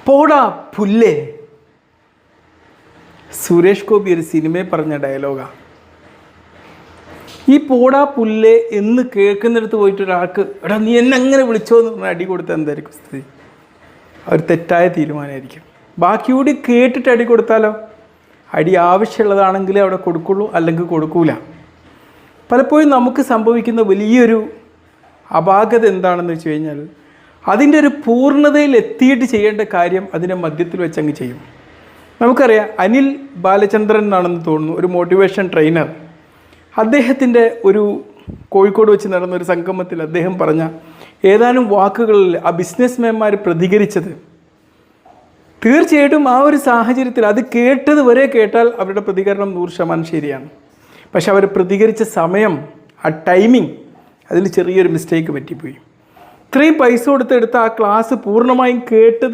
പോടാ പുല്ലേ. സുരേഷ് ഗോപി ഒരു സിനിമയിൽ പറഞ്ഞ ഡയലോഗാണ്. ഈ പോടാ പുല്ലേ എന്ന് കേൾക്കുന്നിടത്ത് പോയിട്ട് ഒരാൾക്ക് എടാ നീ എന്നെ അങ്ങനെ വിളിച്ചോ എന്ന് പറഞ്ഞാൽ അടി കൊടുത്താൽ എന്തായിരിക്കും സ്ഥിതി? അവർ തെറ്റായ തീരുമാനമായിരിക്കും. ബാക്കി കൂടി കേട്ടിട്ട് അടി കൊടുത്താലോ? അടി ആവശ്യമുള്ളതാണെങ്കിലേ അവിടെ കൊടുക്കുള്ളൂ, അല്ലെങ്കിൽ കൊടുക്കൂല. പലപ്പോഴും നമുക്ക് സംഭവിക്കുന്ന വലിയൊരു അപാകത എന്താണെന്ന് വെച്ച് കഴിഞ്ഞാൽ അതിൻ്റെ ഒരു പൂർണ്ണതയിൽ എത്തിയിട്ട് ചെയ്യേണ്ട കാര്യം അതിൻ്റെ മധ്യത്തിൽ വെച്ച് അങ്ങ് ചെയ്യും. നമുക്കറിയാം, അനിൽ ബാലചന്ദ്രൻ എന്നാണെന്ന് തോന്നുന്നു, ഒരു മോട്ടിവേഷൻ ട്രെയിനർ. അദ്ദേഹത്തിൻ്റെ ഒരു കോഴിക്കോട് വെച്ച് നടന്നൊരു സംഗമത്തിൽ അദ്ദേഹം പറഞ്ഞ ഏതാനും വാക്കുകളിൽ ആ ബിസിനസ്മാൻമാർ പ്രതികരിച്ചത് തീർച്ചയായിട്ടും ആ ഒരു സാഹചര്യത്തിൽ അത് കേട്ടത് വരെ കേട്ടാൽ അവരുടെ പ്രതികരണം 100% ശരിയാണ്. പക്ഷെ അവർ പ്രതികരിച്ച സമയം, ആ ടൈമിങ്, അതിൽ ചെറിയൊരു മിസ്റ്റേക്ക് പറ്റിപ്പോയി. ഇത്രയും പൈസ കൊടുത്തെടുത്ത ആ ക്ലാസ് പൂർണ്ണമായും കേട്ടതിന്